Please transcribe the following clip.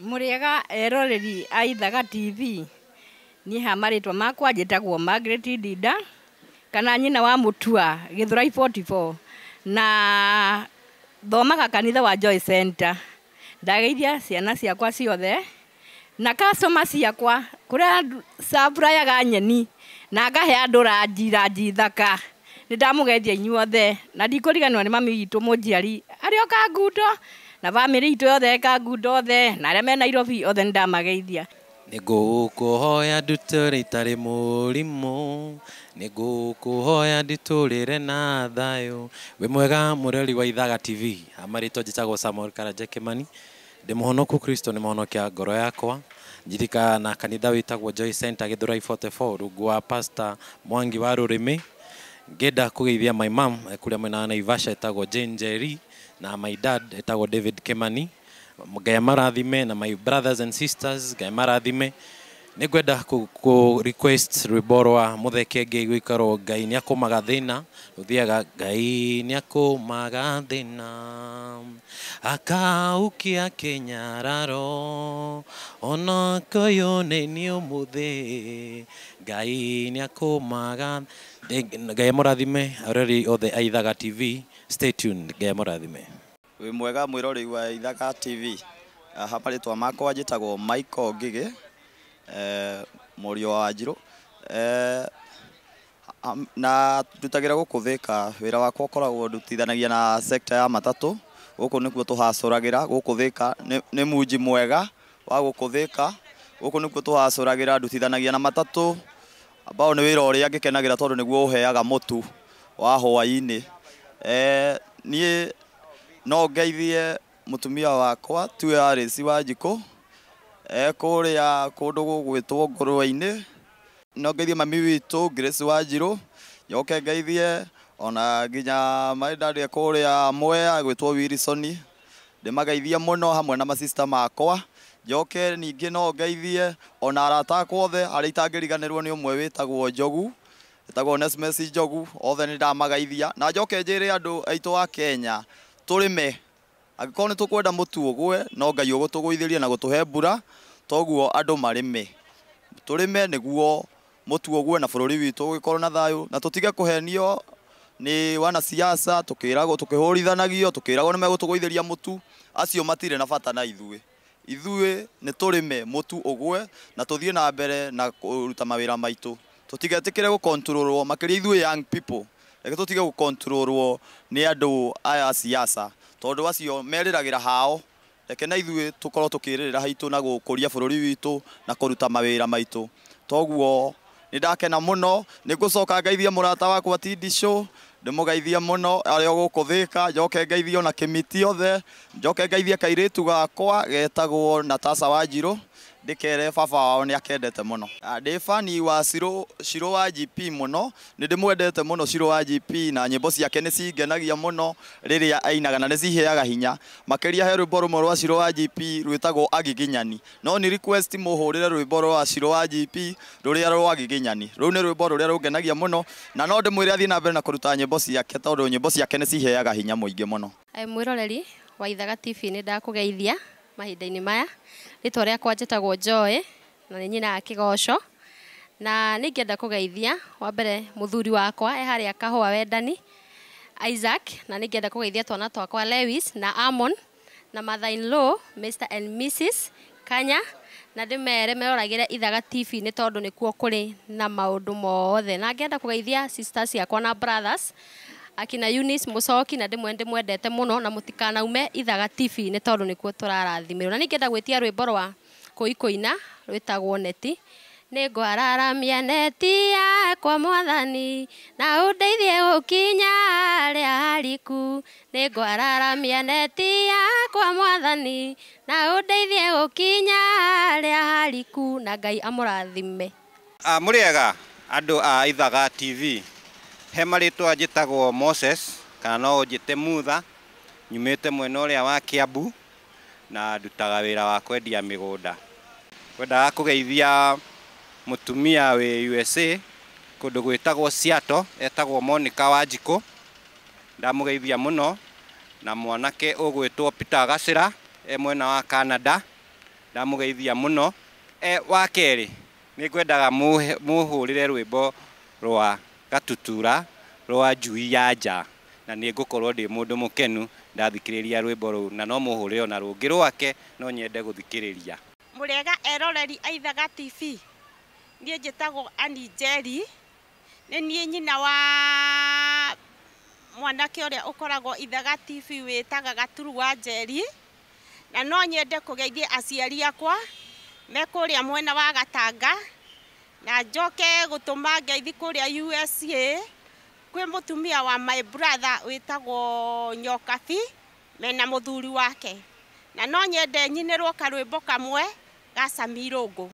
Muriega eroreri a Ithaga TV. Ni hamaritwa makwa njitagwo Margaret Ndinda kana nyina wa Mutua Githurai 44 na thomaga kanitha wa Joy Center. Ndageithia ciana ciakwa ciothe na customer ciakwa kuria supply nyeni na ngahe andu ranji thaka. Nindamugeithia inyuothe na ndikuriganwa ni mami witu munjiari ari oka ngundo na family itu yothe ka ngundo othe na aria me Nairobi othe ndamageithia. Nigukuhoya ndutire itari murimu, nigukuhoya nditurire na thayo. We mwega mureri wa Ithaga TV, amaritwa njitagwo Samuel Karanja Kimani, ndi muhonoku Kristo ni muhonokia ngoro yakwa. Njirika na kanitha witagwo Joy Center Githurai 44 rungu wa Pastor Mwangi wa Rurimi. Ngenda kugeithia my mom kuria mwena wa Naivasha etagwo Jane Jerry na my dad etagwo David Kimani. Ngai marathime na my brothers and sisters, Ngai marathime. Nigwenda ku request rwimbo rwa Mutheke Ngei gwikaro Ngai ni akumaga thina, ruthiaga Ngai ni akumaga thina, akaukia kenyararo ona koyone ni umuthi, Ngai ni akumaga. Ngai murathime arori othe a Ithaga TV. Stay tuned. Ngai murathime. We mwega mwirori wa Ithaga TV. Hamaritwa makwa njitagwo Michael Ngigi, murio wa Wanjiru. Na ndutagira guku Thika, wira wakwa ukoragwo ndutithanagia na sector ya matatu. Guku nikuo tuhacuragira guku Thika, ni munji mwega wa guku Thika. Guku nikuo tuhacuragira ndutithanagia na matatu. Ambao ni wira uria ngikenagira tondu niguo uheaga mutu wa hwaini. Nie no ngeithie mutumia wakwa tuwe arisi wa Njiko kuria kundu gugwitwo Ngurwe-ini. No ngeithie mami witu Grace Wanjiru, njoke ngeithie ona nginya my dad kuria Mwea gwitwo Wilson. Ndimageithia muno hamwe na masista makwa. Njoke ningi no ngeithie ona arata akwa othe aria itangiriganirwo ni umwe witagwo Njogu, etagwo Onesmus Njogu, othe ni ndamageithia. Na njoke njire andu aitu a Kenya turime, agikorwo ni tukwenda mutu ugwe no Ngai ugutuguithiria na gutuhe mbura, toguo andu marime turime niguo mutu ugwe na bururi witu ugikorwo na thayu, na tutige kuhenio ni wana siasa tukiragwo tukihurithanagio tukiragwo ni megutuguithiria mutu. Acio matire na bata na ithuĩ ni turime mutu ugwe na tuthie na mbere na kuruta mawira maitu. Tutigetikire gu controlwo makiria ithuĩ young people, reke tutige gu controlwo ni andu aya siasa tondu acio meriragira hao. Reke na ithuĩ tukorwo tukiririra haitu na gukuria bururi witu na kuruta mawira maitu. Toguo ni ndakena muno, nigucoka ngeithia murata wakwa Tindi Show, ndimugeithia muno aria guku Thika. Njoke ngeithia na kimiti othe, njoke ngeithia kairitu gakwa getagwo Natasha Wanjiru, ndikere baba wao ni akendete muno. Ndi fani wa Shiro wa GP muno, ni ndimwendete muno Shiro wa GP na nyimbo ciake ni cingenagia muno riria ainaga na ni ciheaga hinya. Makiria he rwimbo rumwe rwa Shiro wa GP rwitagwo Agiginyani, no ni request muhurire rwimbo rwa Shiro wa GP ruria rwa Agiginyani. Ru ni rwimbo ruria rungenagia muno na no ndimwire athie na mbere na kuruta nyimbo ciake tondu nyimbo ciake ni ciheaga hinya muingi muno. Mwiroreri wa Ithaga TV ni ndakugeithia mahinda-ini maya. Ritwa riakwa njitagwo Joy na ni nyina Kigoco, na ningienda kugeithia wa mbere muthuri wakwa haria kahua wendani Isaac, na ningienda kugeithia twana twakwa Lewis na Amon na mother in law Mr and Mrs Kanya, na ndimere meroragire Ithaga TV ni tondu nikuo kuri na maundu mothe. Na ngienda kugeithia sisters yakwa na brothers akina Eunice Mucoki, na ndimwendete muno na mutikanaume Ithaga TV ni tondu nikuo turarathimirwo. Na ningienda gwitia rwimbo rwa kuikuina rwitagwo Neti. Ni ngwararamia neti yakwa Mwathani na undeithie gukinya ria hariku. Ni ngwararamia neti yakwa Mwathani na undeithie gukinya ria hariku. Na Ngai amurathime. Muriega andu a Ithaga TV. He maritwa njitagwo Moses kana no njite Mutha, nyumite mwena uria wa Kiambu na ndutaga wira wa kwendia migunda. Kwendaga kugeithia mutumia wi USA kundu gwitagwo Seattle etagwo Monica Wanjiku, ndamugeithia muno, na mwanake ugwitwo Peter Gacira mwena wa Canada, ndamugeithia muno. Wa keri nĩ ngwendaga mũhũrĩre rwĩmbo rwa Gatutura rwa Njui ya Nja, na nĩ ngũkorwo ndĩ mũndũ mũkenu ndathikĩrĩria rwĩmbo rũu, na no mũhũrĩre ona rũngĩ rwake no nyende gũthikĩrĩria. Mũrega eroreri a Ithaga TV, niĩ njĩtagwo Annie Njeri, nĩ niĩ nyina wa mwanake ũrĩa ũkoragwo Ithaga TV wĩtaga Gaturu wa Njeri, na no nyende kũgeithia aciari akwa me kũrĩa mwena wa Gatanga, na njoke gũtũma ngeithi kũrĩa USA kwĩ mũtumia wa my brother wĩtagwo Nyokabi mena mũthuri wake, na no nyende nyinĩrwo karwĩmbo kamwe ga Sami Irũngũ.